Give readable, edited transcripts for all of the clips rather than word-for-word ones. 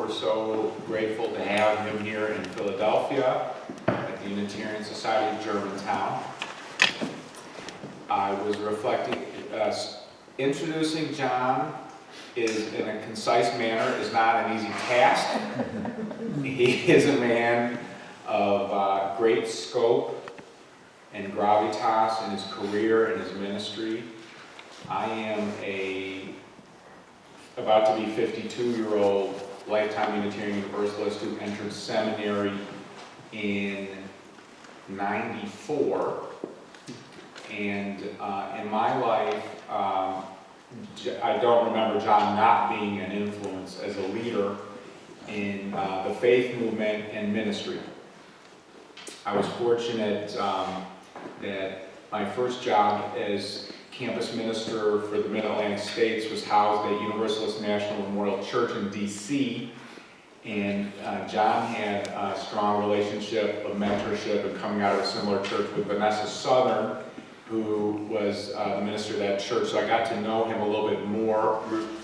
We're so grateful to have him here in Philadelphia at the Unitarian Society of Germantown. I was reflecting, introducing John is in a concise manner is not an easy task. He is a man of great scope and gravitas in his career and his ministry. I am about to be 52-year-old lifetime Unitarian Universalist who entered seminary in '94. And in my life, I don't remember John not being an influence as a leader in the faith movement and ministry. I was fortunate that my first job as campus minister for the Mid-Atlantic States was housed at Universalist National Memorial Church in D.C. And John had a strong relationship of mentorship and coming out of a similar church with Vanessa Southern, who was the minister of that church, so I got to know him a little bit more.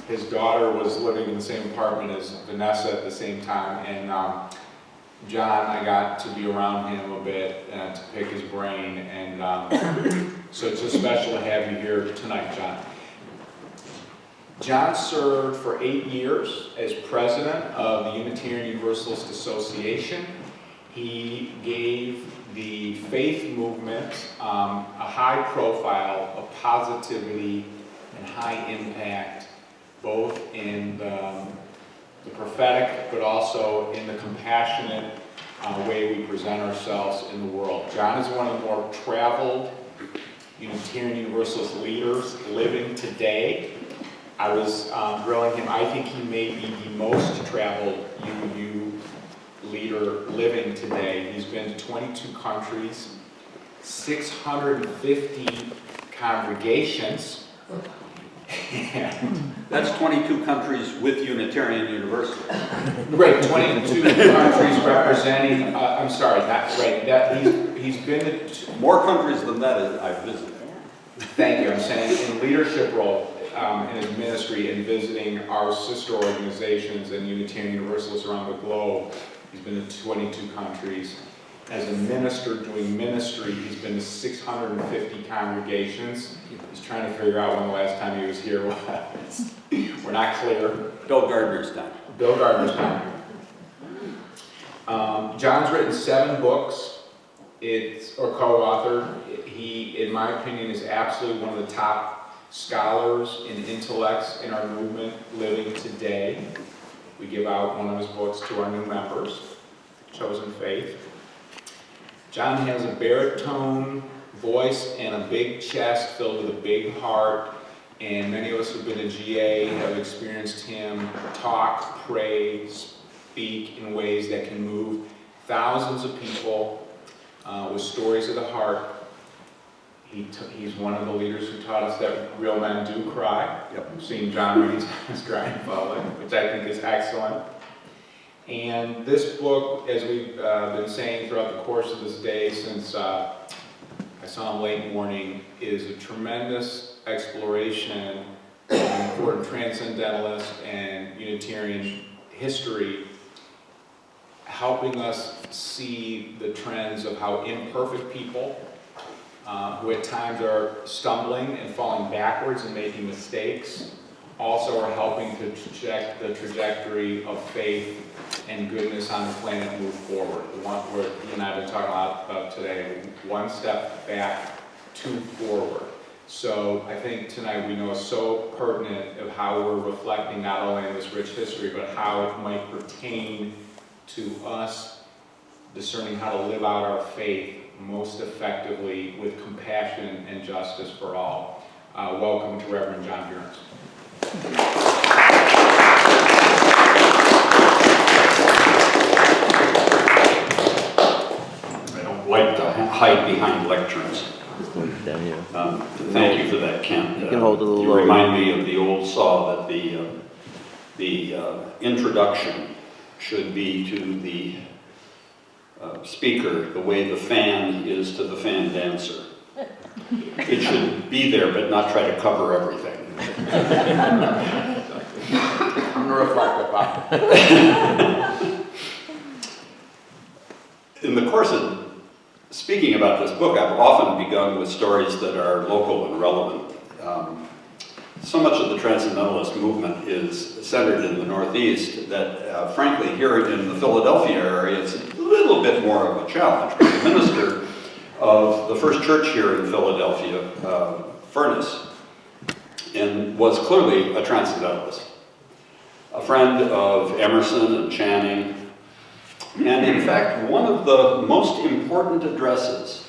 His daughter was living in the same apartment as Vanessa at the same time, and John, I got to be around him a bit to pick his brain, and so it's just special to have you here tonight, John. John served for 8 years as president of the Unitarian Universalist Association. He gave the faith movement a high profile of positivity and high impact, both in the prophetic, but also in the compassionate way we present ourselves in the world. John is one of the more traveled Unitarian Universalist leaders living today. I was grilling him. I think he may be the most traveled UU leader living today. He's been to 22 countries, 650 congregations. That's 22 countries with Unitarian Universalists. Right, 22 countries representing, I'm sorry, that's right, that he's been to... More countries than that I've visited. Thank you, I'm saying in leadership role in his ministry and visiting our sister organizations and Unitarian Universalists around the globe. He's been to 22 countries. As a minister doing ministry, he's been to 650 congregations. He's trying to figure out when the last time he was here was. We're not clear. Bill Gardner's time. Bill Gardner's time. John's written 7 books. Or co-authored. He, in my opinion, is absolutely one of the top scholars and intellects in our movement living today. We give out one of his books to our new members, Chosen Faith. John has a baritone voice and a big chest filled with a big heart, and many of us who've been to GA have experienced him talk, pray, speak in ways that can move thousands of people with stories of the heart. He's one of the leaders who taught us that real men do cry. Yep. I've seen John many times cry in public, which I think is excellent. And this book, as we've been saying throughout the course of this day since I saw him late morning, is a tremendous exploration of important Transcendentalist and Unitarian history, helping us see the trends of how imperfect people who at times are stumbling and falling backwards and making mistakes, also are helping to check the trajectory of faith and goodness on the planet move forward. The one where he and I have been talking a lot about today, one step back, 2 forward. So I think tonight we know is so pertinent of how we're reflecting not only on this rich history, but how it might pertain to us discerning how to live out our faith most effectively with compassion and justice for all. Welcome to Reverend John Buehrens. I don't like to hide behind lecterns. Thank you for that, Ken. You can hold it a little You lower. remind me of the old saw that the introduction should be to the speaker the way the fan is to the fan dancer. It should be there, but not try to cover everything. I'm to reflect upon. In the course of speaking about this book, I've often begun with stories that are local and relevant. So much of the Transcendentalist movement is centered in the Northeast that, frankly, here in the Philadelphia area, it's a little bit more of a challenge. The minister of the first church here in Philadelphia, Furness, and was clearly a Transcendentalist, a friend of Emerson and Channing, and in fact, one of the most important addresses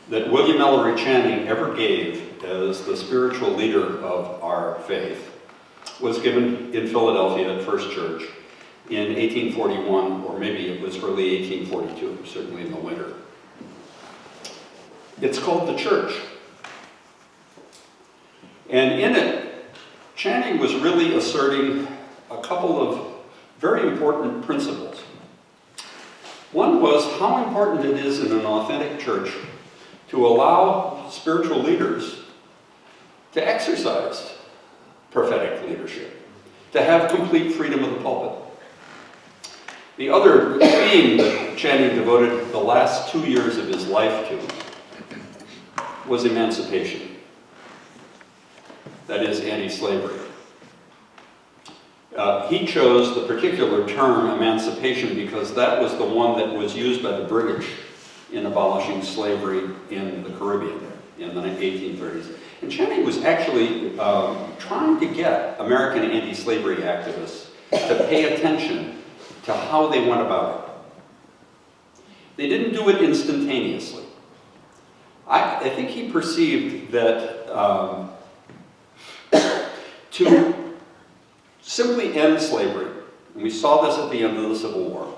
that William Ellery Channing ever gave as the spiritual leader of our faith was given in Philadelphia at First Church in 1841, or maybe it was early 1842, certainly in the winter. It's called The Church. And in it, Channing was really asserting a couple of very important principles. One was how important it is in an authentic church to allow spiritual leaders to exercise prophetic leadership, to have complete freedom of the pulpit. The other theme that Channing devoted the last 2 years of his life to was emancipation. That is, anti-slavery. He chose the particular term emancipation because that was the one that was used by the British in abolishing slavery in the Caribbean in the 1830s. And Channing was actually trying to get American anti-slavery activists to pay attention to how they went about it. They didn't do it instantaneously. I think he perceived that to simply end slavery, and we saw this at the end of the Civil War,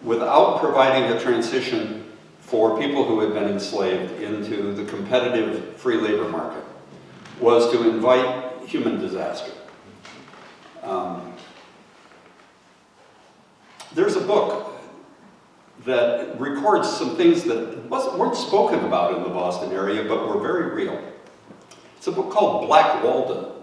without providing a transition for people who had been enslaved into the competitive free labor market, was to invite human disaster. There's a book that records some things that weren't spoken about in the Boston area, but were very real. It's a book called Black Walden.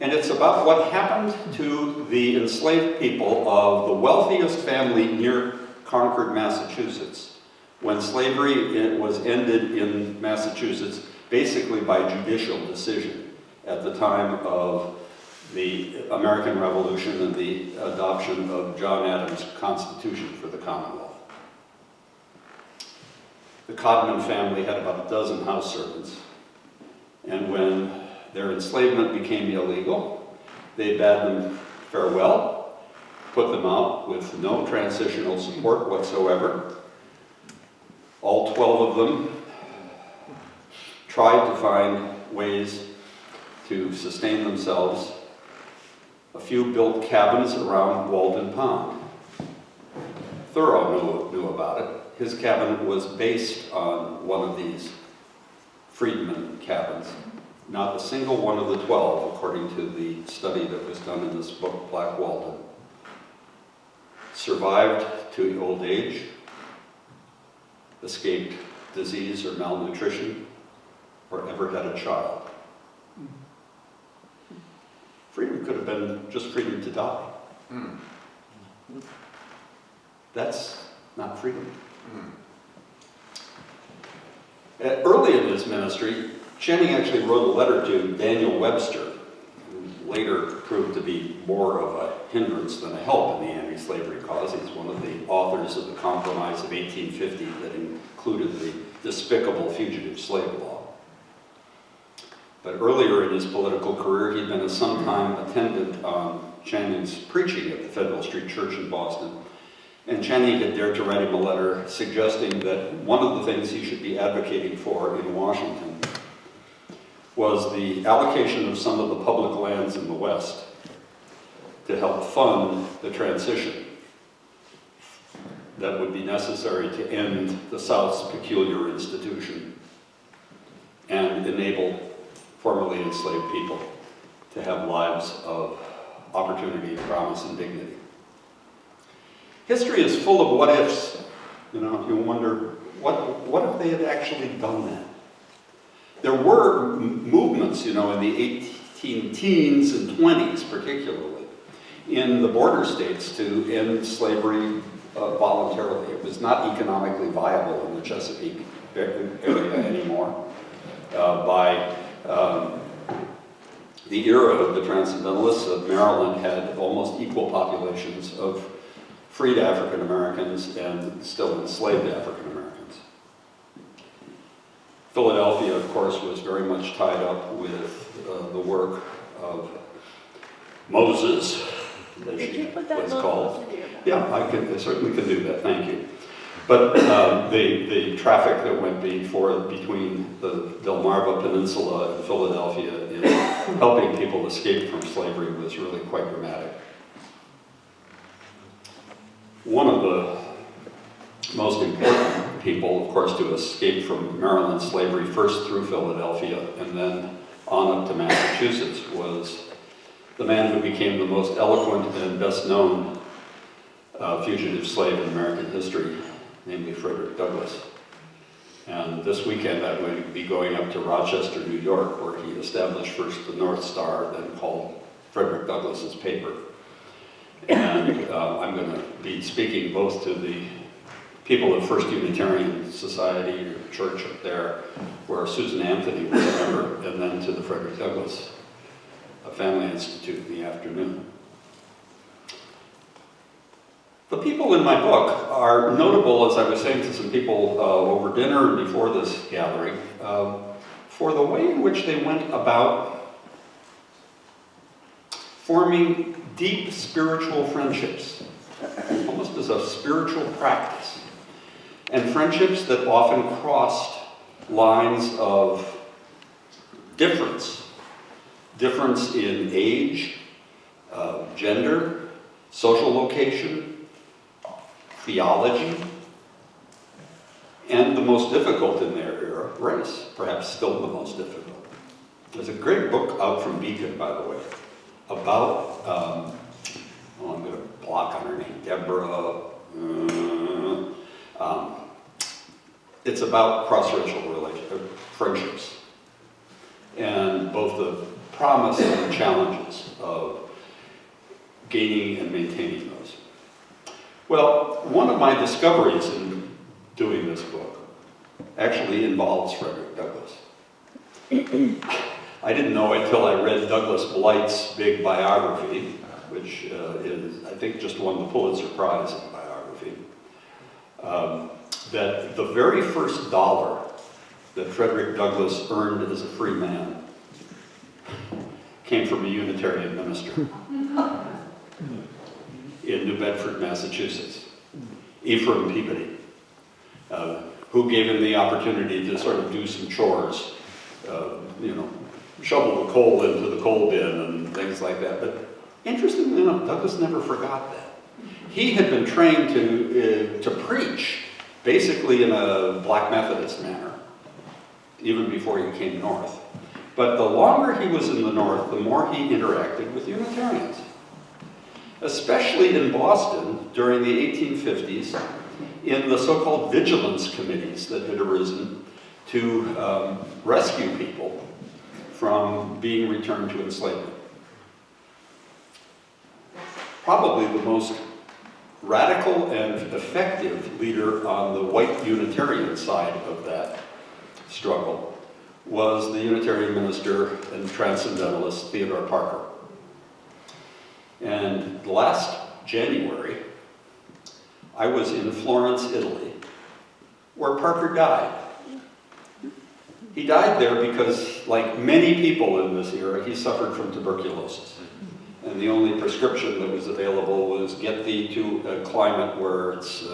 And it's about what happened to the enslaved people of the wealthiest family near Concord, Massachusetts, when slavery was ended in Massachusetts, basically by judicial decision at the time of the American Revolution and the adoption of John Adams' Constitution for the Commonwealth. The Codman family had about a dozen house servants, and when their enslavement became illegal, they bade them farewell, put them out with no transitional support whatsoever. All 12 of them tried to find ways to sustain themselves. A few built cabins around Walden Pond. Thoreau knew about it. His cabin was based on one of these freedmen cabins. Not a single one of the 12, according to the study that was done in this book, Black Walden, survived to old age, escaped disease or malnutrition, or ever had a child. Freedom could have been just freedom to die. That's not freedom. Early in his ministry, Channing actually wrote a letter to Daniel Webster, who later proved to be more of a hindrance than a help in the anti-slavery cause. He's one of the authors of the Compromise of 1850 that included the despicable fugitive slave law. But earlier in his political career, he'd been a sometime attendant on Channing's preaching at the Federal Street Church in Boston. And Channing had dared to write him a letter suggesting that one of the things he should be advocating for in Washington was the allocation of some of the public lands in the West to help fund the transition that would be necessary to end the South's peculiar institution and enable formerly enslaved people to have lives of opportunity, promise, and dignity. History is full of what-ifs. You know, you wonder, what if they had actually done that? There were movements, you know, in the teens and 20s particularly, in the border states to end slavery voluntarily. It was not economically viable in the Chesapeake area anymore. By the era of the Transcendentalists, Maryland had almost equal populations of freed African Americans and still enslaved African Americans. Philadelphia, of course, was very much tied up with the work of Moses, as she was called. Yeah, I certainly can do that, thank you. But the traffic that went between the Delmarva Peninsula and Philadelphia in helping people escape from slavery was really quite dramatic. One of the most important people, of course, to escape from Maryland slavery, first through Philadelphia and then on up to Massachusetts, was the man who became the most eloquent and best known fugitive slave in American history, namely Frederick Douglass. And this weekend I'm going to be going up to Rochester, New York, where he established first the North Star, then called Frederick Douglass's paper. And I'm going to be speaking both to the people of First Unitarian Society or Church up there, where Susan Anthony was a member, and then to the Frederick Douglass Family Institute in the afternoon. The people in my book are notable, as I was saying to some people over dinner and before this gathering, for the way in which they went about forming deep spiritual friendships, almost as a spiritual practice, and friendships that often crossed lines of difference in age, gender, social location, theology, and the most difficult in their era, race, perhaps still the most difficult. There's a great book out from Beacon, by the way, about, I'm going to block on her name, Deborah, it's about cross-racial friendships, and both the promise and the challenges of gaining and maintaining those. Well, one of my discoveries in doing this book actually involves Frederick Douglass. I didn't know until I read Douglas Blight's big biography, which is, I think, just won the Pulitzer Prize in biography, that the very first dollar that Frederick Douglass earned as a free man came from a Unitarian minister in New Bedford, Massachusetts, Ephraim Peabody, who gave him the opportunity to sort of do some chores, shovel the coal into the coal bin and things like that. But interestingly enough, Douglass never forgot that. He had been trained to preach basically in a Black Methodist manner, even before he came north. But the longer he was in the north, the more he interacted with Unitarians, especially in Boston during the 1850s, in the so-called vigilance committees that had arisen to rescue people from being returned to enslavement. Probably the most radical and effective leader on the white Unitarian side of that struggle was the Unitarian minister and Transcendentalist Theodore Parker. And last January, I was in Florence, Italy, where Parker died. He died there because, like many people in this era, he suffered from tuberculosis. And the only prescription that was available was get thee to a climate where it's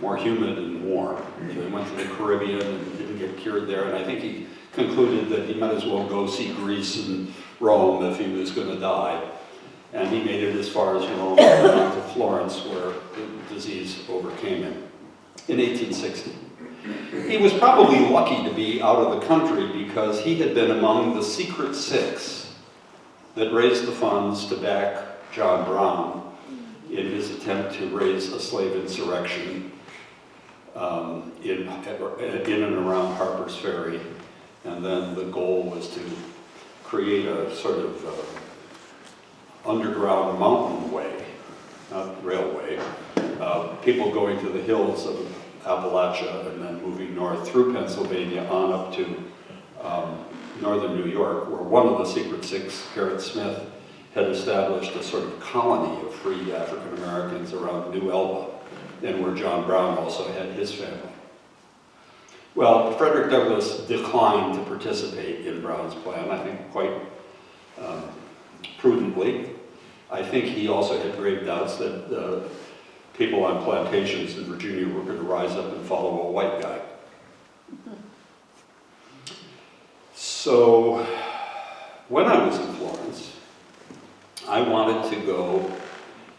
more humid and warm. He went to the Caribbean and didn't get cured there, and I think he concluded that he might as well go see Greece and Rome if he was going to die. And he made it as far as Rome and down to Florence, where the disease overcame him in 1860. He was probably lucky to be out of the country because he had been among the Secret Six that raised the funds to back John Brown in his attempt to raise a slave insurrection in and around Harper's Ferry. And then the goal was to create a sort of underground mountain way, not railway, people going to the hills of Appalachia and then moving north through Pennsylvania on up to northern New York, where one of the Secret Six, Gerrit Smith, had established a sort of colony of free African Americans around New Elba, and where John Brown also had his family. Well, Frederick Douglass declined to participate in Brown's plan, I think quite prudently. I think he also had grave doubts that people on plantations in Virginia were going to rise up and follow a white guy. So when I was in Florence, I wanted to go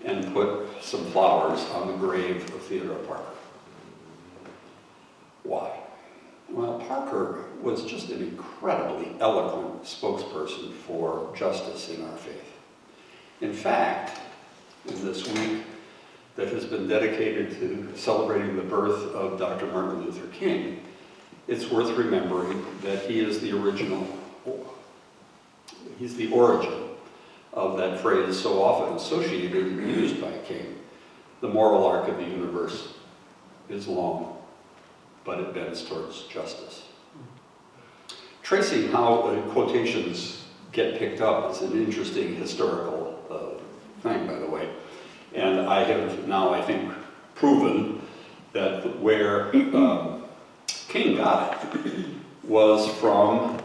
and put some flowers on the grave of Theodore Parker. Why? Well, Parker was just an incredibly eloquent spokesperson for justice in our faith. In fact, in this week that has been dedicated to celebrating the birth of Dr. Martin Luther King, it's worth remembering that he is the original, he's the origin of that phrase so often associated and used by King. The moral arc of the universe is long, but it bends towards justice. Tracing how quotations get picked up is an interesting historical thing, by the way. And I have now, I think, proven that where King got it was from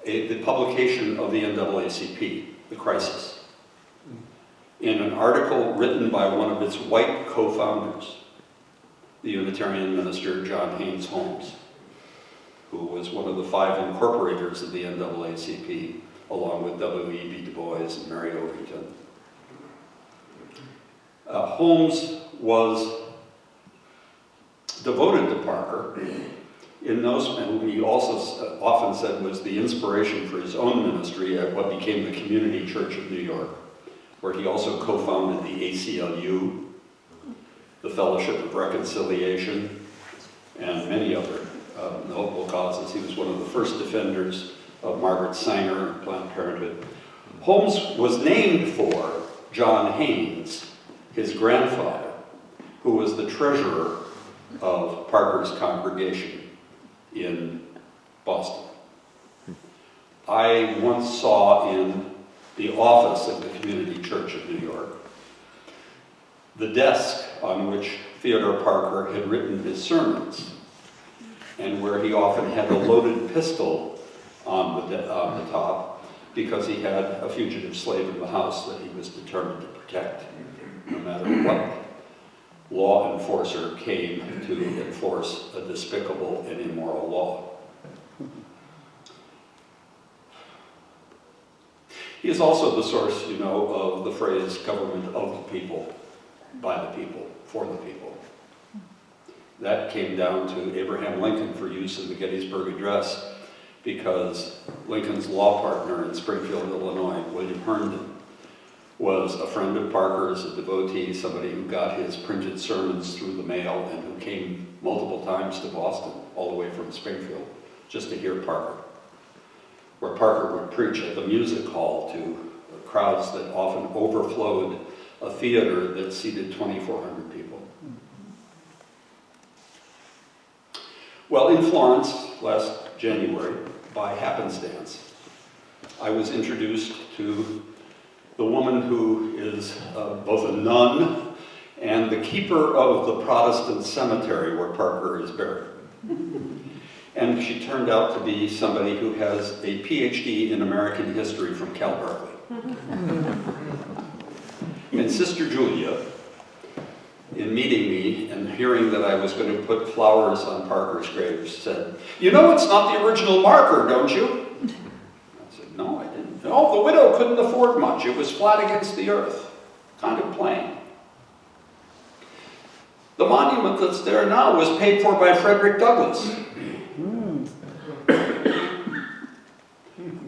the publication of the NAACP, The Crisis, in an article written by one of its white co-founders, the Unitarian minister John Haynes Holmes, who was one of the 5 incorporators of the NAACP, along with W.E.B. Du Bois and Mary Overton. Holmes was devoted to Parker in those, and whom he also often said was the inspiration for his own ministry at what became the Community Church of New York, where he also co-founded the ACLU, the Fellowship of Reconciliation, and many other noble causes. He was one of the first defenders of Margaret Sanger and Planned Parenthood. Holmes was named for John Haynes, his grandfather, who was the treasurer of Parker's congregation in Boston. I once saw in the office of the Community Church of New York the desk on which Theodore Parker had written his sermons, and where he often had a loaded pistol on the top, because he had a fugitive slave in the house that he was determined to protect, no matter what law enforcer came to enforce a despicable and immoral law. He is also the source, you know, of the phrase government of the people, by the people, for the people. That came down to Abraham Lincoln for use in the Gettysburg Address, because Lincoln's law partner in Springfield, Illinois, William Herndon, was a friend of Parker's, a devotee, somebody who got his printed sermons through the mail and who came multiple times to Boston, all the way from Springfield, just to hear Parker, where Parker would preach at the music hall to crowds that often overflowed a theater that seated 2,400 people. Well, in Florence last January, by happenstance, I was introduced to the woman who is both a nun and the keeper of the Protestant cemetery where Parker is buried. And she turned out to be somebody who has a PhD in American history from Cal Berkeley. And Sister Julia, in meeting me and hearing that I was going to put flowers on Parker's grave, said, "You know it's not the original marker, don't you?" I said, "No, I didn't." "No, the widow couldn't afford much. It was flat against the earth, kind of plain. The monument that's there now was paid for by Frederick Douglass."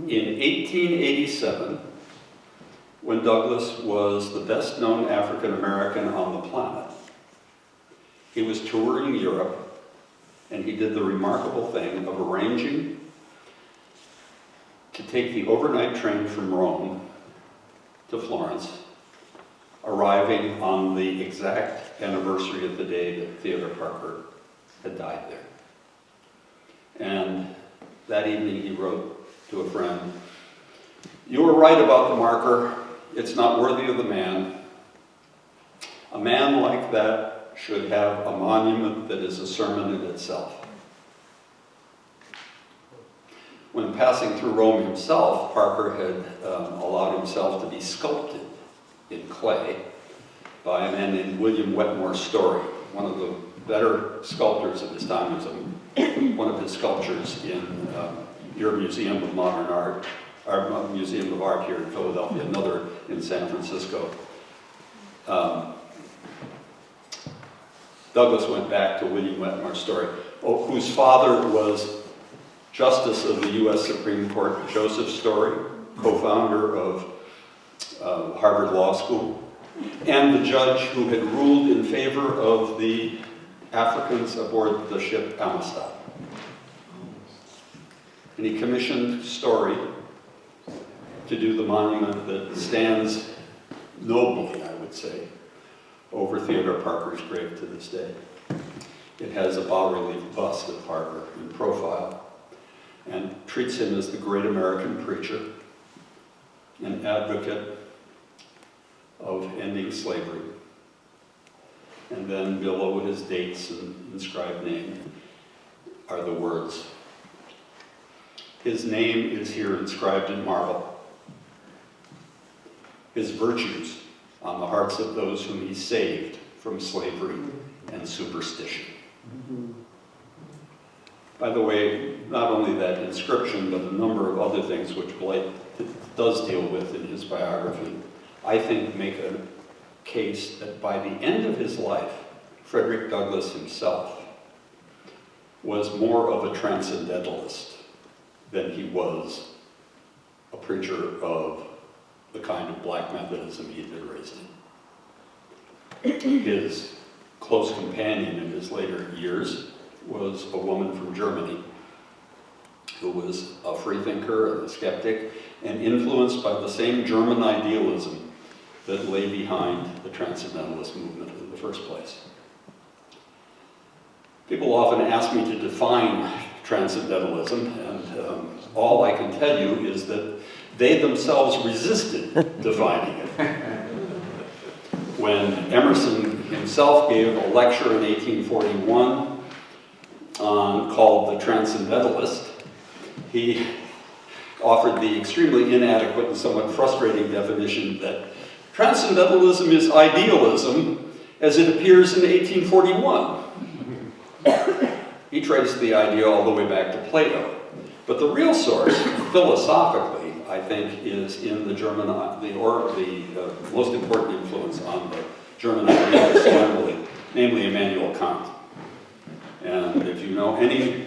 In 1887, when Douglass was the best-known African American on the planet, he was touring Europe, and he did the remarkable thing of arranging to take the overnight train from Rome to Florence, arriving on the exact anniversary of the day that Theodore Parker had died there. And that evening he wrote to a friend, "You were right about the marker. It's not worthy of the man. A man like that should have a monument that is a sermon in itself." When passing through Rome himself, Parker had allowed himself to be sculpted in clay by a man named William Wetmore Story, one of the better sculptors of his time. There's one of his sculptures in your Museum of Modern Art, our Museum of Art here in Philadelphia, another in San Francisco. Douglass went back to William Wetmore Story, whose father was Justice of the U.S. Supreme Court Joseph Story, co-founder of Harvard Law School, and the judge who had ruled in favor of the Africans aboard the ship Amistad. And he commissioned Story to do the monument that stands nobly, I would say, over Theodore Parker's grave to this day. It has a bas-relief bust of Parker in profile and treats him as the great American preacher, an advocate of ending slavery. And then below his dates and inscribed name are the words. His name is here inscribed in marble. His virtues on the hearts of those whom he saved from slavery and superstition. By the way, not only that inscription, but a number of other things which Blake does deal with in his biography, I think make a case that by the end of his life, Frederick Douglass himself was more of a transcendentalist than he was a preacher of the kind of black Methodism he had been raised in. His close companion in his later years was a woman from Germany who was a freethinker and a skeptic and influenced by the same German idealism that lay behind the Transcendentalist movement in the first place. People often ask me to define Transcendentalism, and all I can tell you is that they themselves resisted defining it. When Emerson himself gave a lecture in 1841 called The Transcendentalist, he offered the extremely inadequate and somewhat frustrating definition that Transcendentalism is idealism as it appears in 1841. He traced the idea all the way back to Plato. But the real source, philosophically, I think, is in the German, the most important influence on the German idealists generally, namely Immanuel Kant. And if you know any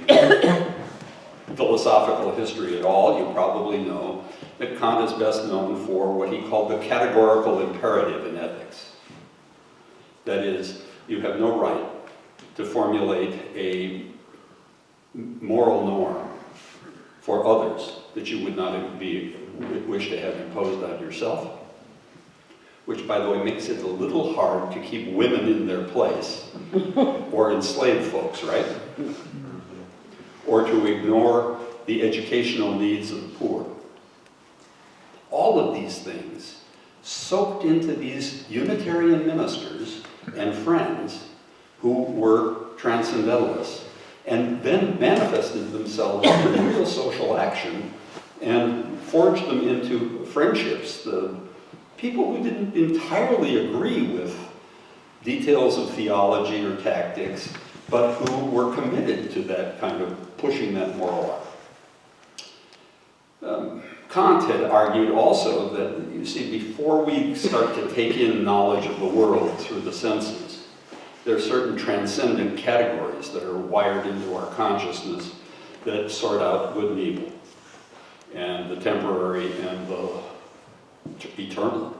philosophical history at all, you probably know that Kant is best known for what he called the categorical imperative in ethics. That is, you have no right to formulate a moral norm for others that you would not wish to have imposed on yourself, which, by the way, makes it a little hard to keep women in their place, or enslaved folks, right? Or to ignore the educational needs of the poor. All of these things soaked into these Unitarian ministers and friends who were Transcendentalists, and then manifested themselves in real social action and forged them into friendships. The people who didn't entirely agree with details of theology or tactics, but who were committed to that kind of pushing that moral arc. Kant had argued also that, you see, before we start to take in knowledge of the world through the senses, there are certain transcendent categories that are wired into our consciousness that sort out good and evil, and the temporary and the eternal.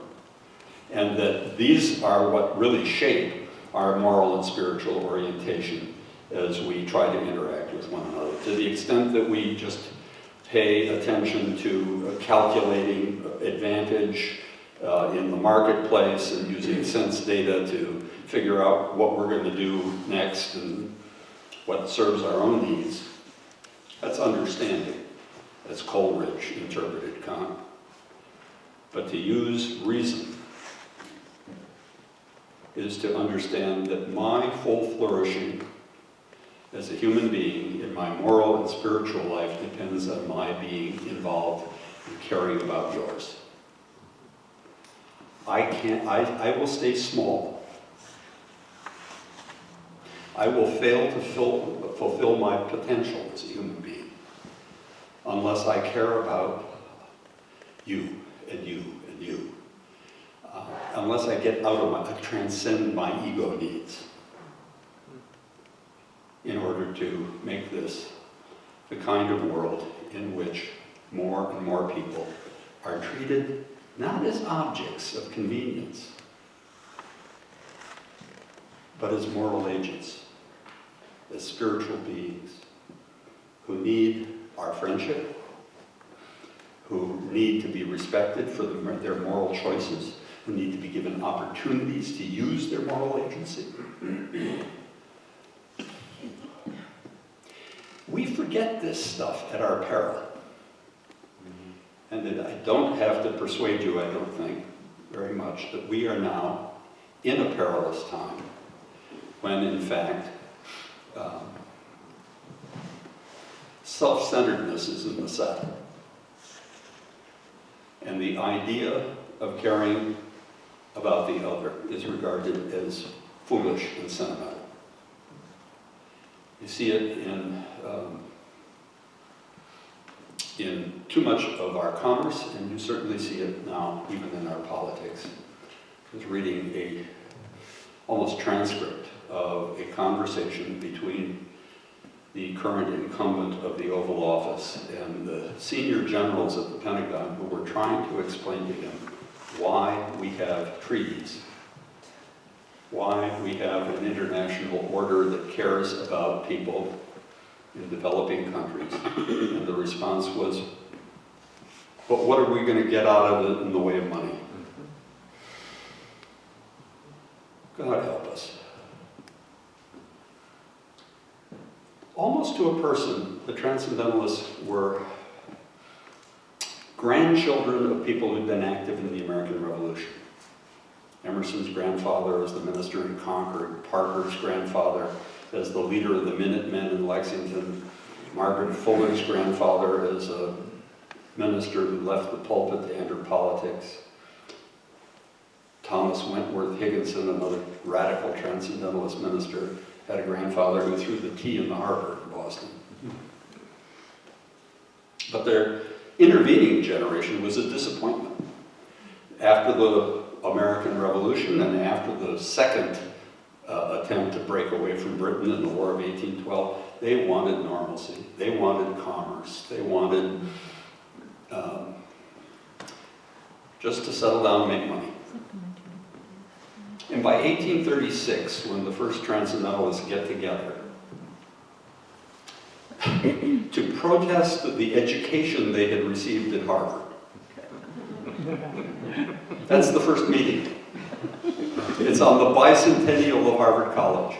And that these are what really shape our moral and spiritual orientation as we try to interact with one another. To the extent that we just pay attention to calculating advantage in the marketplace and using sense data to figure out what we're going to do next and what serves our own needs. That's understanding, as Coleridge interpreted Kant. But to use reason is to understand that my full flourishing as a human being in my moral and spiritual life depends on my being involved in caring about yours. I will stay small. I will fail to fulfill my potential as a human being unless I care about you and you and you. Unless I get out of I transcend my ego needs in order to make this the kind of world in which more and more people are treated not as objects of convenience, but as moral agents, as spiritual beings who need our friendship, who need to be respected for their moral choices, who need to be given opportunities to use their moral agency. We forget this stuff at our peril. And that I don't have to persuade you, I don't think, very much, that we are now in a perilous time when, in fact, self-centeredness is in the saddle. And the idea of caring about the other is regarded as foolish and sentimental. You see it in too much of our commerce, and you certainly see it now even in our politics. I was reading a almost transcript of a conversation between the current incumbent of the Oval Office and the senior generals at the Pentagon who were trying to explain to him why we have treaties, why we have an international order that cares about people in developing countries. And the response was, but what are we going to get out of it in the way of money? God help us. Almost to a person, the Transcendentalists were grandchildren of people who'd been active in the American Revolution. Emerson's grandfather as the minister in Concord, Parker's grandfather as the leader of the Minutemen in Lexington, Margaret Fuller's grandfather as a minister who left the pulpit to enter politics, Thomas Wentworth Higginson, another radical Transcendentalist minister, had a grandfather who threw the tea in the harbor in Boston. But their intervening generation was a disappointment. After the American Revolution and after the second attempt to break away from Britain in the War of 1812, they wanted normalcy. They wanted commerce. They wanted just to settle down and make money. And by 1836, when the first Transcendentalists get together to protest the education they had received at Harvard, that's the first meeting. It's on the bicentennial of Harvard College.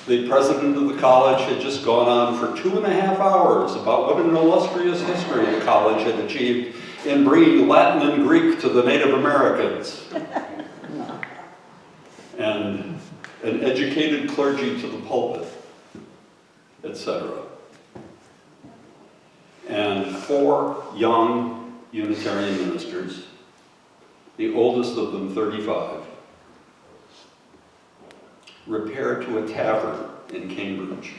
The president of the college had just gone on for 2.5 hours about what an illustrious history the college had achieved in bringing Latin and Greek to the Native Americans. And an educated clergy to the pulpit, etc. And 4 young Unitarian ministers, the oldest of them 35, repaired to a tavern in Cambridge,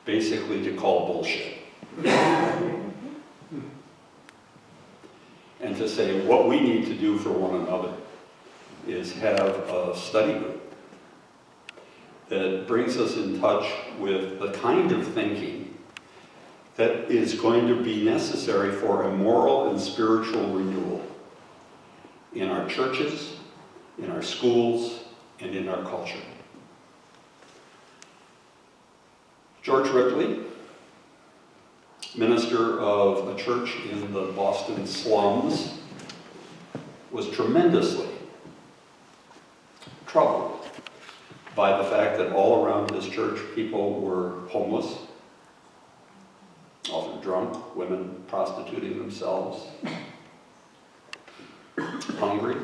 basically to call bullshit. And to say what we need to do for one another is have a study group that brings us in touch with the kind of thinking that is going to be necessary for a moral and spiritual renewal in our churches, in our schools, and in our culture. George Ripley, minister of a church in the Boston slums, was tremendously troubled by the fact that all around his church people were homeless, often drunk, women prostituting themselves, hungry.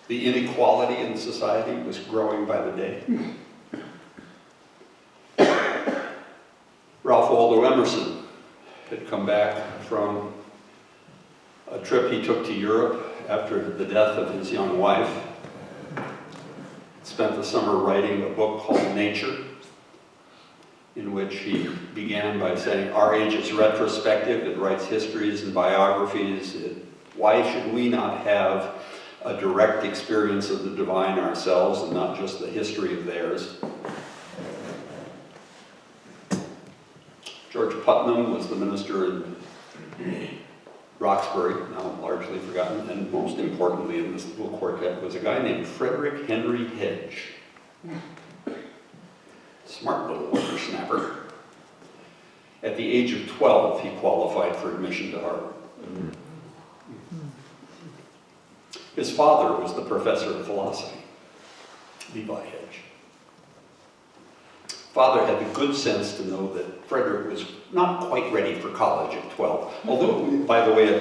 The inequality in society was growing by the day. Ralph Waldo Emerson had come back from a trip he took to Europe after the death of his young wife. Spent the summer writing a book called Nature, in which he began by saying, our age is retrospective, it writes histories and biographies. Why should we not have a direct experience of the divine ourselves and not just the history of theirs? George Putnam was the minister in Roxbury, now largely forgotten, and most importantly in this little quartet was a guy named Frederick Henry Hedge. Smart little whippersnapper. At the age of 12, he qualified for admission to Harvard. His father was the professor of philosophy, Levi Hedge. Father had the good sense to know that Frederick was not quite ready for college at 12. Although, by the way,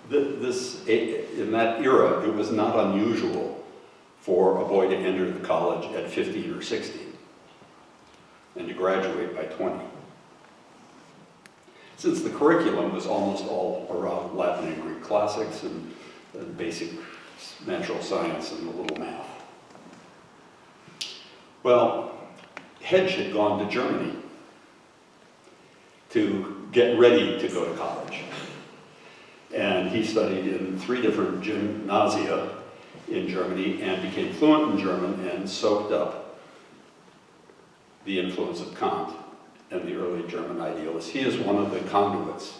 in that era, it was not unusual for a boy to enter the college at 15 or 16 and to graduate by 20. Since the curriculum was almost all around Latin and Greek classics and basic natural science and a little math. Well, Hedge had gone to Germany to get ready to go to college. And he studied in 3 different gymnasia in Germany and became fluent in German and soaked up the influence of Kant and the early German idealists. He is one of the conduits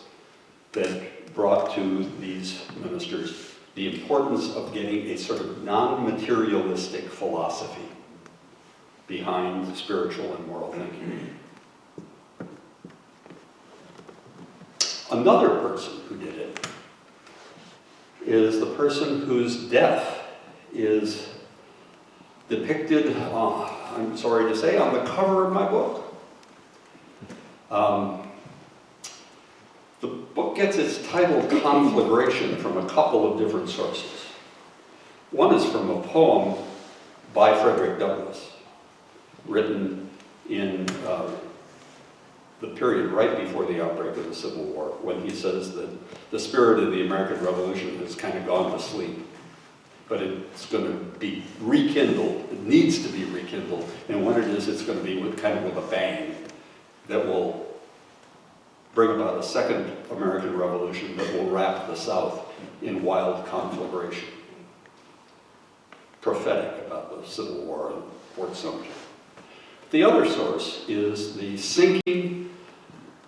that brought to these ministers the importance of getting a sort of non-materialistic philosophy behind spiritual and moral thinking. Another person who did it is the person whose death is depicted, I'm sorry to say, on the cover of my book. The book gets its title, Conflagration, from a couple of different sources. One is from a poem by Frederick Douglass, written in the period right before the outbreak of the Civil War, when he says that the spirit of the American Revolution has kind of gone to sleep, but it's going to be rekindled. It needs to be rekindled, and when it is, it's going to be with a bang that will bring about a second American Revolution that will wrap the South in wild conflagration. Prophetic about the Civil War and Fort Sumter. The other source is the sinking,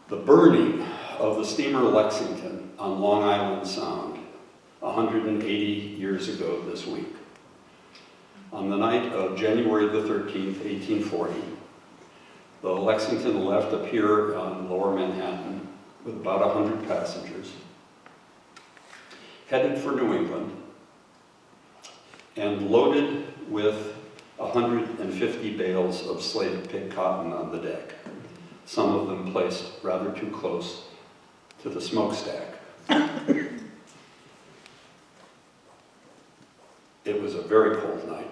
the burning of the steamer Lexington on Long Island Sound 180 years ago this week. On the night of January the 13th, 1840, the Lexington left a pier on Lower Manhattan with about 100 passengers, headed for New England, and loaded with 150 bales of slaved pig cotton on the deck, some of them placed rather too close to the smokestack. It was a very cold night.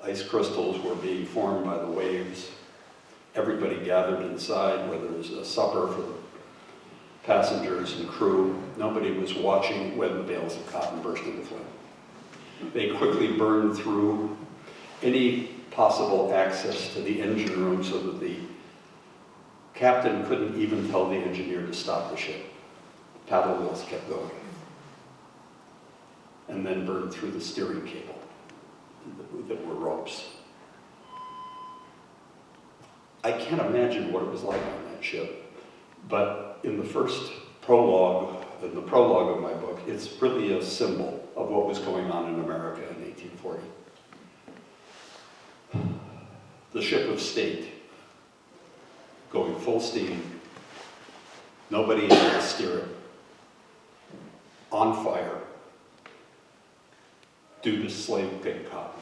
Ice crystals were being formed by the waves. Everybody gathered inside where there was a supper for the passengers and crew. Nobody was watching when the bales of cotton burst into flame. They quickly burned through any possible access to the engine room so that the captain couldn't even tell the engineer to stop the ship. Paddle wheels kept going. And then burned through the steering cable that were ropes. I can't imagine what it was like on that ship, but in the prologue of my book, it's really a symbol of what was going on in America in 1840. The ship of state going full steam, nobody able to steer it, on fire, due to slave pig cotton.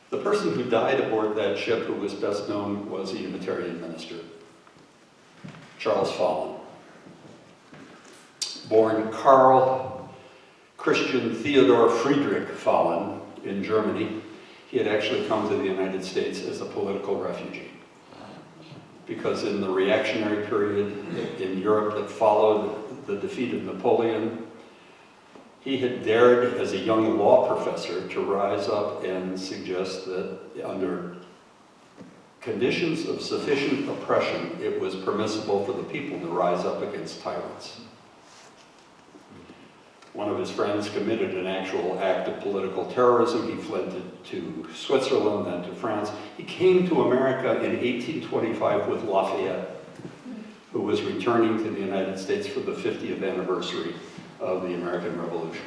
The person who died aboard that ship, who was best known, was a Unitarian minister, Charles Follin. Born Karl Christian Theodore Friedrich Follin in Germany, he had actually come to the United States as a political refugee. Because in the reactionary period in Europe that followed the defeat of Napoleon, he had dared, as a young law professor, to rise up and suggest that under conditions of sufficient oppression, it was permissible for the people to rise up against tyrants. One of his friends committed an actual act of political terrorism. He fled to Switzerland, then to France. He came to America in 1825 with Lafayette, who was returning to the United States for the 50th anniversary of the American Revolution,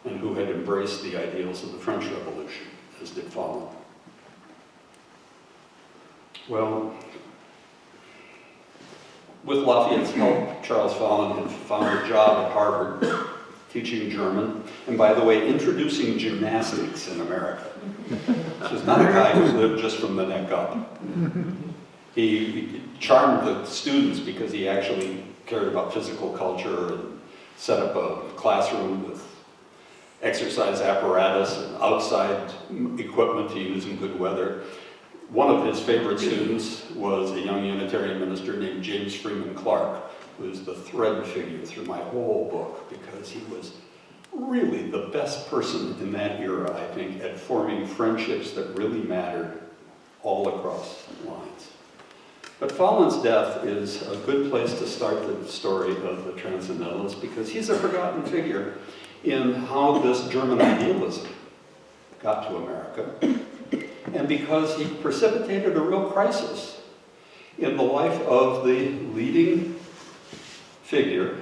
and who had embraced the ideals of the French Revolution, as did Follin. Well, with Lafayette's help, Charles Follin had found a job at Harvard teaching German, and by the way, introducing gymnastics in America. This was not a guy who lived just from the neck up. He charmed the students because he actually cared about physical culture and set up a classroom with exercise apparatus and outside equipment to use in good weather. One of his favorite students was a young Unitarian minister named James Freeman Clarke, who is the thread figure through my whole book, because he was really the best person in that era, I think, at forming friendships that really mattered all across lines. But Follin's death is a good place to start the story of the Transcendentalists, because he's a forgotten figure in how this German idealism got to America, and because he precipitated a real crisis in the life of the leading figure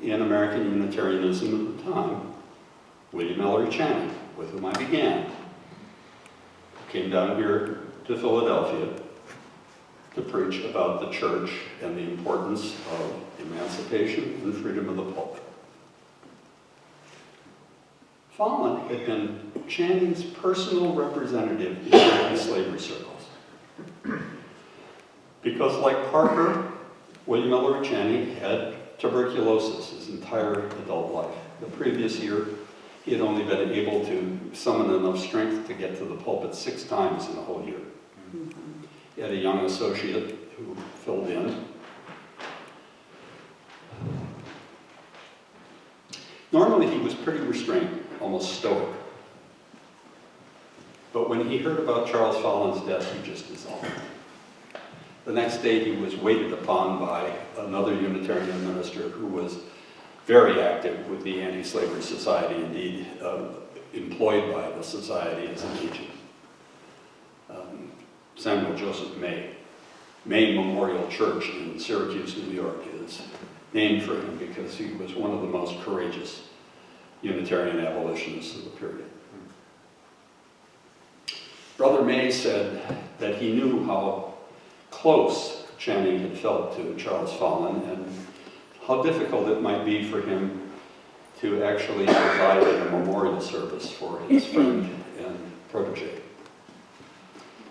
in American Unitarianism at the time, William Ellery Channing, with whom I began. Came down here to Philadelphia to preach about the church and the importance of emancipation and freedom of the pulpit. Follin had been Channing's personal representative in anti-slavery circles. Because like Parker, William Ellery Channing had tuberculosis his entire adult life. The previous year, he had only been able to summon enough strength to get to the pulpit 6 times in the whole year. He had a young associate who filled in. Normally he was pretty restrained, almost stoic. But when he heard about Charles Follin's death, he just dissolved. The next day he was waited upon by another Unitarian minister who was very active with the Anti-Slavery Society, indeed employed by the society as an agent. Samuel Joseph May. May Memorial Church in Syracuse, New York is named for him because he was one of the most courageous Unitarian abolitionists of the period. Brother May said that he knew how close Channing had felt to Charles Follin and how difficult it might be for him to actually provide a memorial service for his friend and protege.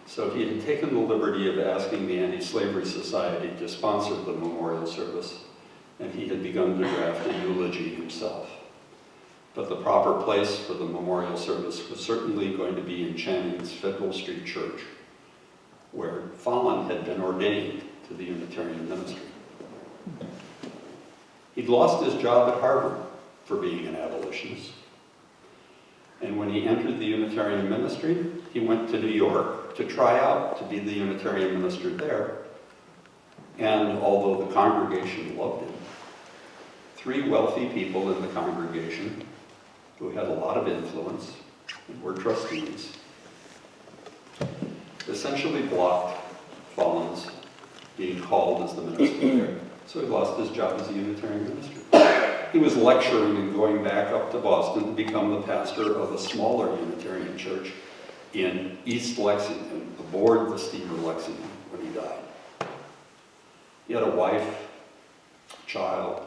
So he had taken the liberty of asking the Anti-Slavery Society to sponsor the memorial service, and he had begun to draft a eulogy himself. But the proper place for the memorial service was certainly going to be in Channing's Federal Street Church, where Follin had been ordained to the Unitarian ministry. He'd lost his job at Harvard for being an abolitionist. And when he entered the Unitarian ministry, he went to New York to try out to be the Unitarian minister there. And although the congregation loved him, 3 wealthy people in the congregation who had a lot of influence and were trustees essentially blocked Follin's being called as the minister there. So he lost his job as a Unitarian minister. He was lecturing and going back up to Boston to become the pastor of a smaller Unitarian church in East Lexington, aboard the steamer Lexington, when he died. He had a wife, child.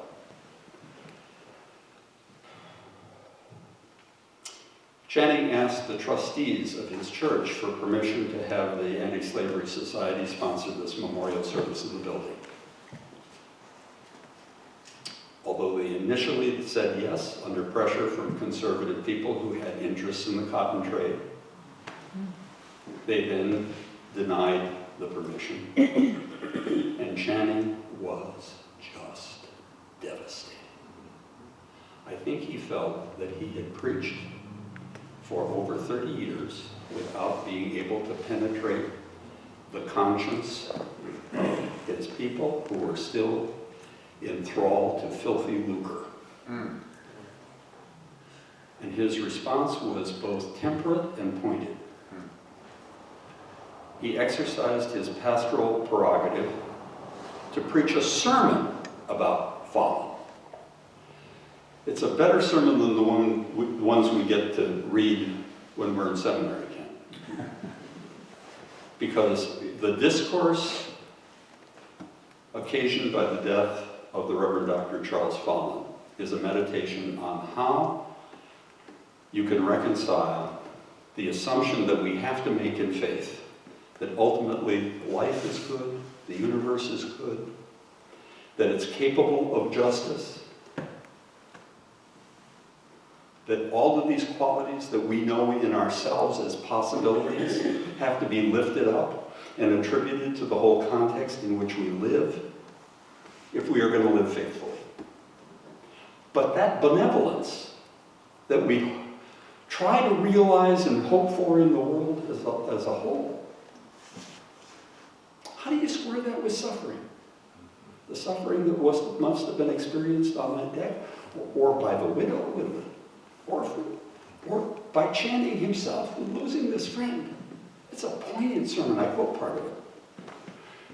Channing asked the trustees of his church for permission to have the Anti-Slavery Society sponsor this memorial service in the building. Although they initially said yes, under pressure from conservative people who had interests in the cotton trade, they then denied the permission, and Channing was just devastated. I think he felt that he had preached for over 30 years without being able to penetrate the conscience of his people who were still in thrall to filthy lucre. And his response was both temperate and pointed. He exercised his pastoral prerogative to preach a sermon about folly. It's a better sermon than the ones we get to read when we're in seminary camp. Because the discourse occasioned by the death of the Reverend Dr. Charles Follen is a meditation on how you can reconcile the assumption that we have to make in faith, that ultimately life is good, the universe is good, that it's capable of justice, that all of these qualities that we know in ourselves as possibilities have to be lifted up and attributed to the whole context in which we live if we are going to live faithfully. But that benevolence that we try to realize and hope for in the world as a whole, how do you square that with suffering? The suffering that must have been experienced on that deck, or by the widow and the orphan, or by Channing himself losing this friend. It's a poignant sermon. I quote part of it.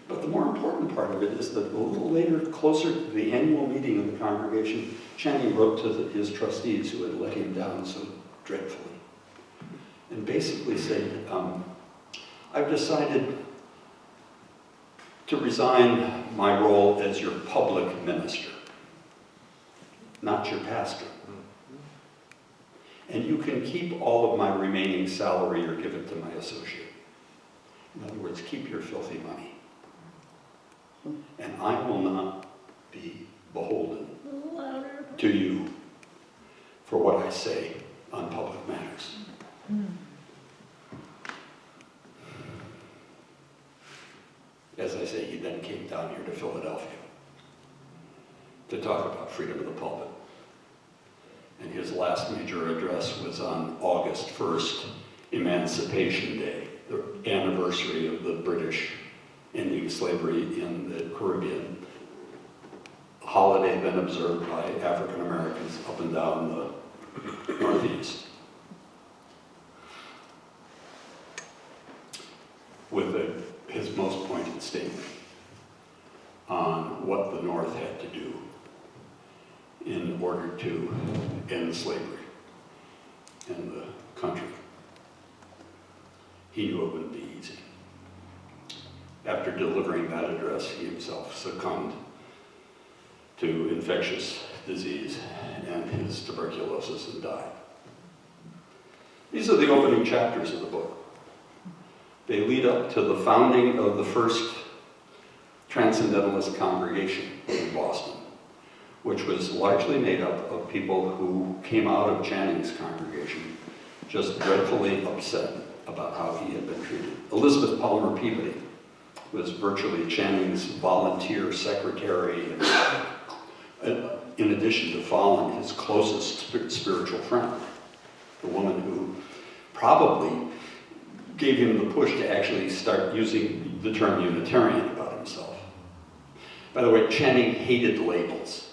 But the more important part of it is that a little later, closer to the annual meeting of the congregation, Channing wrote to his trustees who had let him down so dreadfully, and basically said, I've decided to resign my role as your public minister, not your pastor. And you can keep all of my remaining salary or give it to my associate. In other words, keep your filthy money. And I will not be beholden to you for what I say on public matters. As I say, he then came down here to Philadelphia to talk about freedom of the pulpit. And his last major address was on August 1st, Emancipation Day, the anniversary of the British ending slavery in the Caribbean, a holiday then observed by African Americans up and down the Northeast. With his most pointed statement on what the North had to do in order to end slavery in the country. He knew it wouldn't be easy. After delivering that address, he himself succumbed to infectious disease and his tuberculosis and died. These are the opening chapters of the book. They lead up to the founding of the first Transcendentalist congregation in Boston, which was largely made up of people who came out of Channing's congregation just dreadfully upset about how he had been treated. Elizabeth Palmer Peabody was virtually Channing's volunteer secretary, and in addition to Follen, his closest spiritual friend, the woman who probably gave him the push to actually start using the term Unitarian about himself. By the way, Channing hated labels.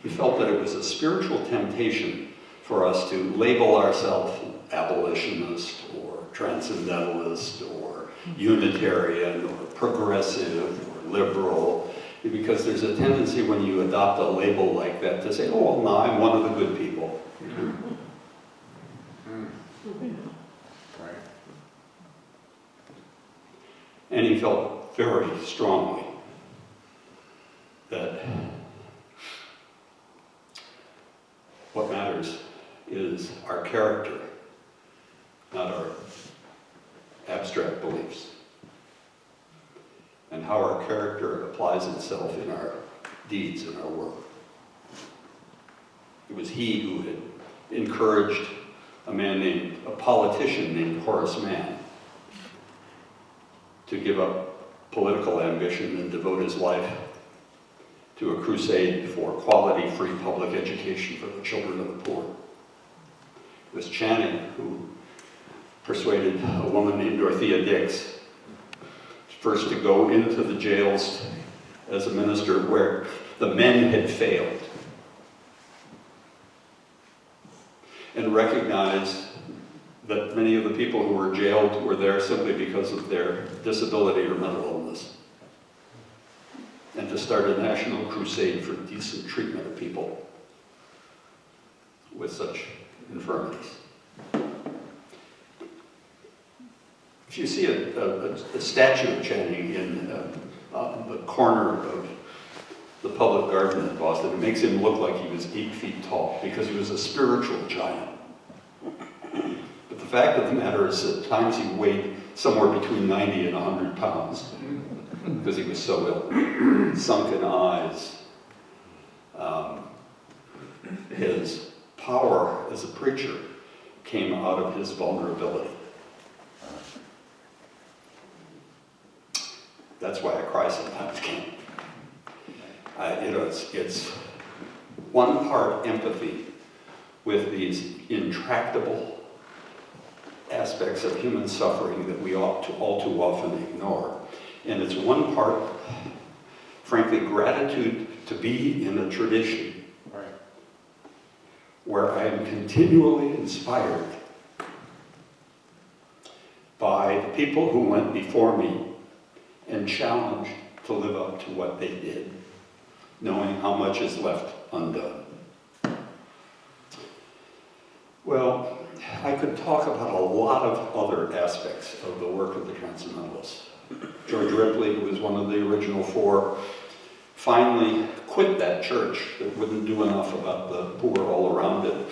He felt that it was a spiritual temptation for us to label ourselves abolitionist or transcendentalist or Unitarian or progressive or liberal, because there's a tendency when you adopt a label like that to say, oh, well, no, I'm one of the good people. Right. he felt very strongly that what matters is our character, not our abstract beliefs, and how our character applies itself in our deeds and our work. It was he who had encouraged a politician named Horace Mann to give up political ambition and devote his life to a crusade for quality, free public education for the children of the poor. It was Channing who persuaded a woman named Dorothea Dix first to go into the jails as a minister where the men had failed, and recognized that many of the people who were jailed were there simply because of their disability or mental illness, and to start a national crusade for decent treatment of people with such infirmities. If you see a statue of Channing in the corner of the public garden in Boston, it makes him look like he was 8 feet tall, because he was a spiritual giant. But the fact of the matter is that at times he weighed somewhere between 90 and 100 pounds, because he was so ill. Sunken eyes. His power as a preacher came out of his vulnerability. That's why I cry sometimes, Ken. It's one part empathy with these intractable aspects of human suffering that we ought to all too often ignore. And it's one part, frankly, gratitude to be in a tradition where I am continually inspired by the people who went before me and challenged to live up to what they did, knowing how much is left undone. Well, I could talk about a lot of other aspects of the work of the Transcendentalists. George Ripley, who was one of the original four, finally quit that church that wouldn't do enough about the poor all around it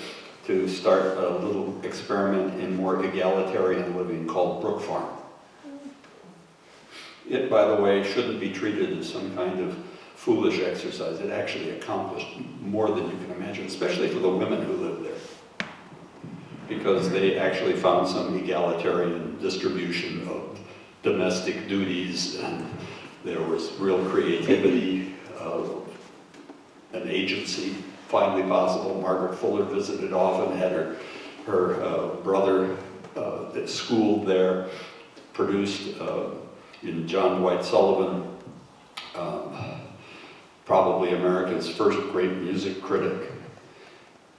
to start a little experiment in more egalitarian living called Brook Farm. It, by the way, shouldn't be treated as some kind of foolish exercise. It actually accomplished more than you can imagine, especially for the women who lived there, because they actually found some egalitarian distribution of domestic duties, and there was real creativity, an agency finally possible. Margaret Fuller visited often, had her brother that schooled there, produced in John Dwight Sullivan, probably America's first great music critic.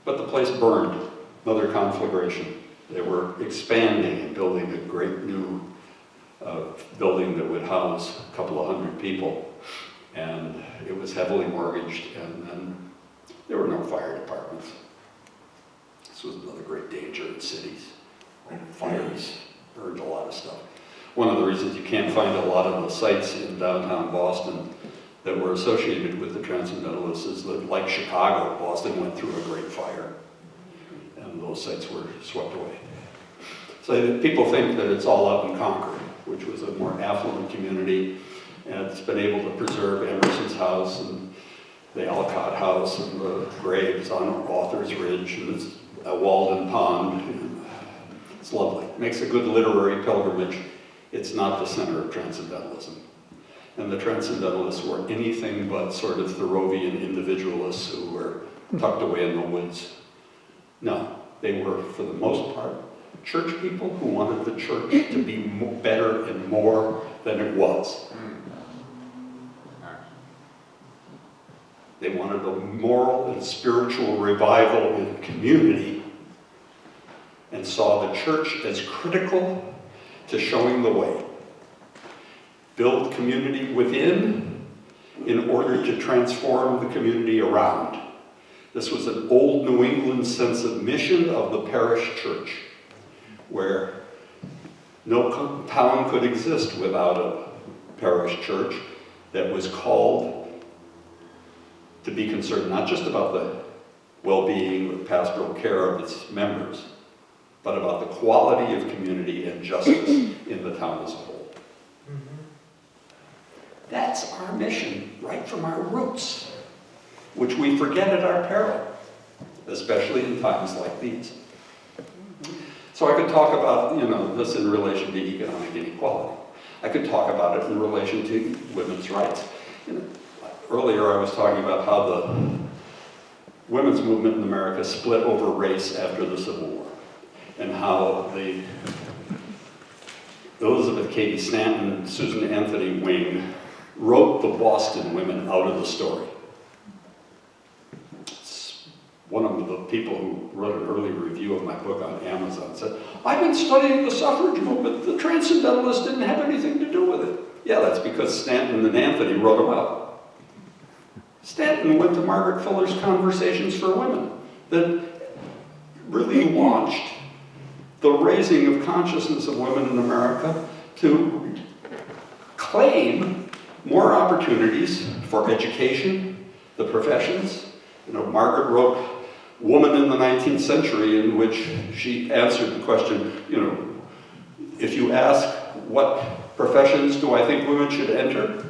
But the place burned, another conflagration. They were expanding and building a great new building that would house a couple of hundred people. And it was heavily mortgaged, and then there were no fire departments. This was another great danger in cities. Fires burned a lot of stuff. One of the reasons you can't find a lot of the sites in downtown Boston that were associated with the Transcendentalists is that, like Chicago, Boston went through a great fire, and those sites were swept away. So people think that it's all up in Concord, which was a more affluent community, and it's been able to preserve Emerson's house and the Alcott House and the graves on Author's Ridge and Walden Pond. It's lovely. It makes a good literary pilgrimage. It's not the center of Transcendentalism. And the Transcendentalists were anything but sort of Thoreauvian individualists who were tucked away in the woods. No, they were, for the most part, church people who wanted the church to be better and more than it was. They wanted a moral and spiritual revival in the community, and saw the church as critical to showing the way. Build community within in order to transform the community around. This was an old New England sense of mission of the parish church, where no town could exist without a parish church that was called to be concerned not just about the well-being or pastoral care of its members, but about the quality of community and justice in the town as a whole. That's our mission, right from our roots, which we forget at our peril, especially in times like these. So I could talk about, this in relation to economic inequality. I could talk about it in relation to women's rights. Earlier I was talking about how the women's movement in America split over race after the Civil War, and how the Elizabeth Cady Stanton, Susan Anthony wing wrote the Boston women out of the story. One of the people who wrote an early review of my book on Amazon said, "I've been studying the suffrage movement. The Transcendentalists didn't have anything to do with it." Yeah, that's because Stanton and Anthony wrote them out. Stanton went to Margaret Fuller's Conversations for Women that really launched the raising of consciousness of women in America to claim more opportunities for education, the professions. Margaret wrote Woman in the 19th Century, in which she answered the question, if you ask what professions do I think women should enter,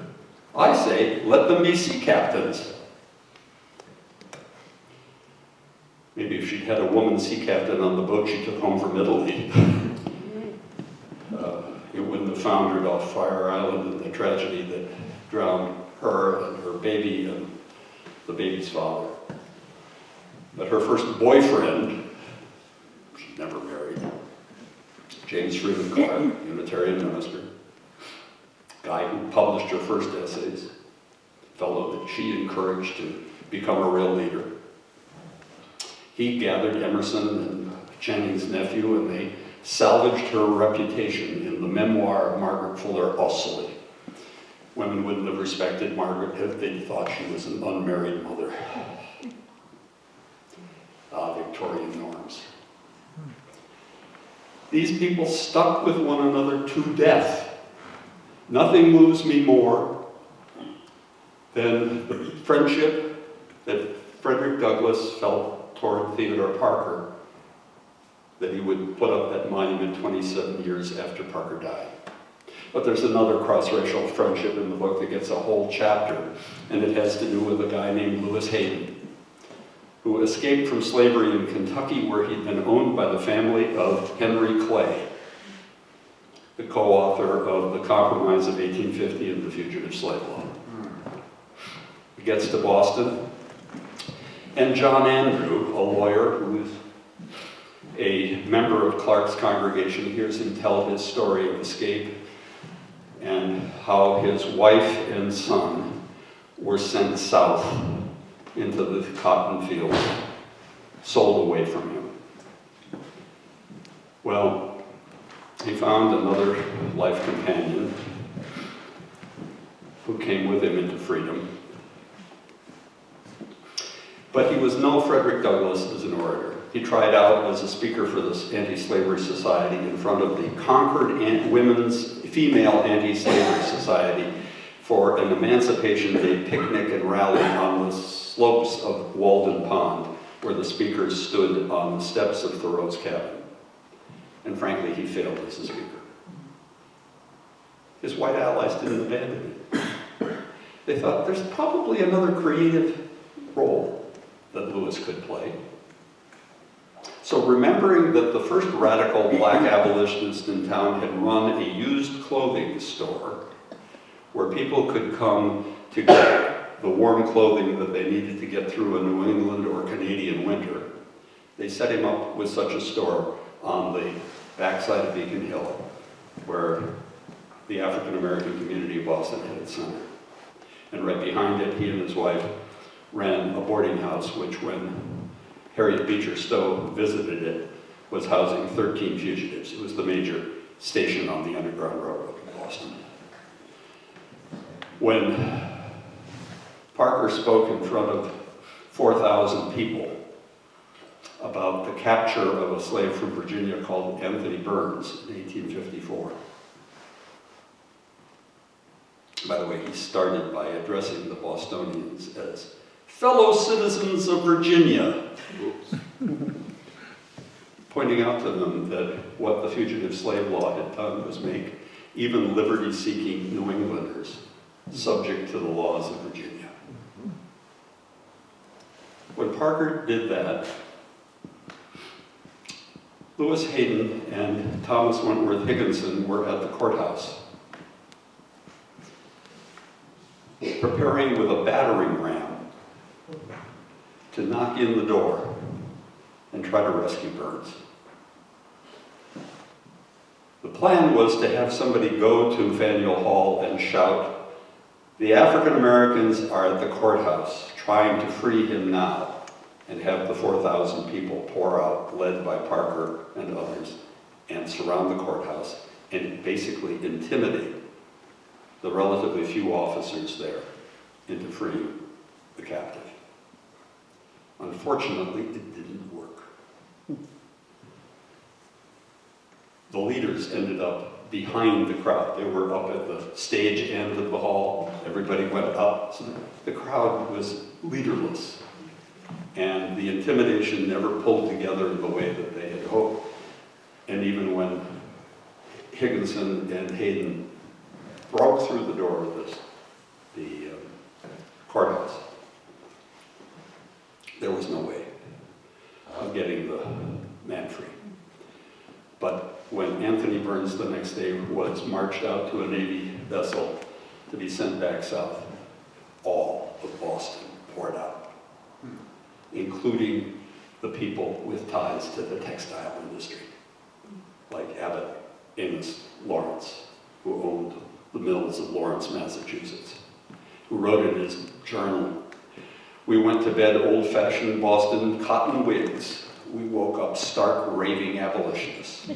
I say, let them be sea captains. Maybe if she'd had a woman sea captain on the boat she took home from Italy, it wouldn't have foundered off Fire Island in the tragedy that drowned her and her baby and the baby's father. But her first boyfriend, she never married, James Freeman Clarke, Unitarian minister, guy who published her first essays, fellow that she encouraged to become a real leader. He gathered Emerson and Channing's nephew, and they salvaged her reputation in the memoir of Margaret Fuller, Ossory. Women wouldn't have respected Margaret if they thought she was an unmarried mother. Victorian norms. These people stuck with one another to death. Nothing moves me more than the friendship that Frederick Douglass felt toward Theodore Parker, that he would put up that monument 27 years after Parker died. But there's another cross-racial friendship in the book that gets a whole chapter, and it has to do with a guy named Lewis Hayden, who escaped from slavery in Kentucky, where he'd been owned by the family of Henry Clay, the co-author of The Compromise of 1850 and the Fugitive Slave Law. He gets to Boston, and John Andrew, a lawyer who is a member of Clarke's congregation, hears him tell his story of escape and how his wife and son were sent south into the cotton fields, sold away from him. Well, he found another life companion who came with him into freedom. But he was no Frederick Douglass as an orator. He tried out as a speaker for this anti-slavery society in front of the Concord Women's Female Anti-Slavery Society for an Emancipation Day picnic and rally on the slopes of Walden Pond, where the speakers stood on the steps of Thoreau's cabin. And frankly, he failed as a speaker. His white allies didn't abandon him. They thought there's probably another creative role that Lewis could play. So remembering that the first radical black abolitionist in town had run a used clothing store where people could come to get the warm clothing that they needed to get through a New England or Canadian winter, they set him up with such a store on the backside of Beacon Hill, where the African American community of Boston had its center. And right behind it, he and his wife ran a boarding house, which when Harriet Beecher Stowe visited it, was housing 13 fugitives. It was the major station on the Underground Railroad in Boston. When Parker spoke in front of 4,000 people about the capture of a slave from Virginia called Anthony Buehrens in 1854, By the way, he started by addressing the Bostonians as fellow citizens of Virginia, pointing out to them that what the fugitive slave law had done was make even liberty-seeking New Englanders subject to the laws of Virginia. When Parker did that, Lewis Hayden and Thomas Wentworth Higginson were at the courthouse, preparing with a battering ram to knock in the door and try to rescue Buehrens. The plan was to have somebody go to Faneuil Hall and shout, "The African Americans are at the courthouse trying to free him now," and have the 4,000 people pour out, led by Parker and others, and surround the courthouse and basically intimidate the relatively few officers there into freeing the captive. Unfortunately, it didn't work. The leaders ended up behind the crowd. They were up at the stage end of the hall. Everybody went up. So the crowd was leaderless. And the intimidation never pulled together in the way that they had hoped. And even when Higginson and Hayden broke through the door of the courthouse, there was no way of getting the man free. But when Anthony Buehrens the next day was marched out to a Navy vessel to be sent back south, all of Boston poured out, including the people with ties to the textile industry, like Abbott Amos Lawrence, who owned the mills of Lawrence, Massachusetts, who wrote in his journal, "We went to bed old-fashioned Boston cotton wigs. We woke up stark, raving abolitionists."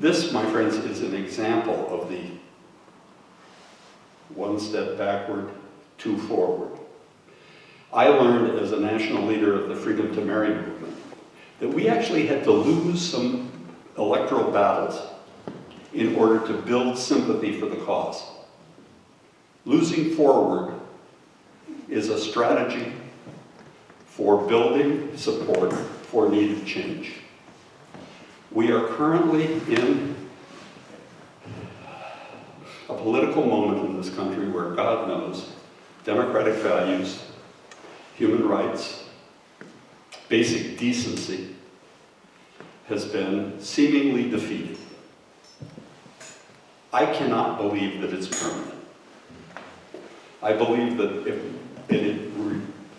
This, my friends, is an example of the one step backward, two forward. I learned as a national leader of the Freedom to Marry movement that we actually had to lose some electoral battles in order to build sympathy for the cause. Losing forward is a strategy for building support for needed change. We are currently in a political moment in this country where, God knows, democratic values, human rights, basic decency has been seemingly defeated. I cannot believe that it's permanent. I believe that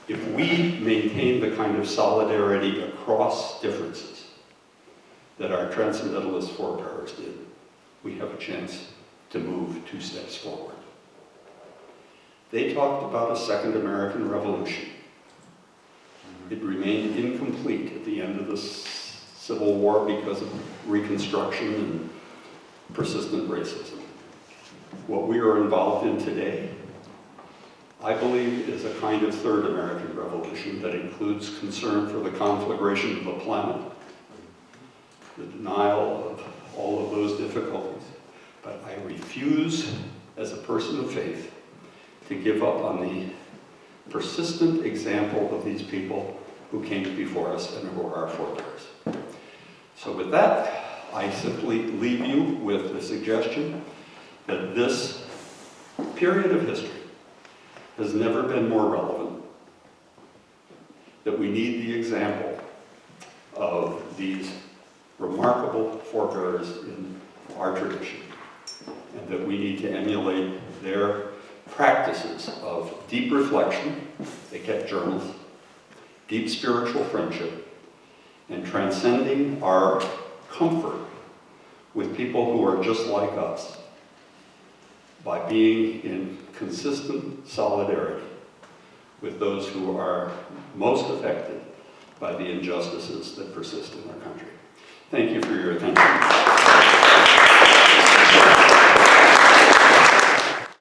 if we maintain the kind of solidarity across differences that our Transcendentalist forebears did, we have a chance to move 2 steps forward. They talked about a second American Revolution. It remained incomplete at the end of the Civil War because of Reconstruction and persistent racism. What we are involved in today, I believe, is a kind of third American Revolution that includes concern for the conflagration of the planet, the denial of all of those difficulties. But I refuse, as a person of faith, to give up on the persistent example of these people who came before us and who are our forebears. So with that, I simply leave you with the suggestion that this period of history has never been more relevant, that we need the example of these remarkable forebears in our tradition, and that we need to emulate their practices of deep reflection, they kept journals, deep spiritual friendship, and transcending our comfort with people who are just like us by being in consistent solidarity with those who are most affected by the injustices that persist in our country. Thank you for your attention.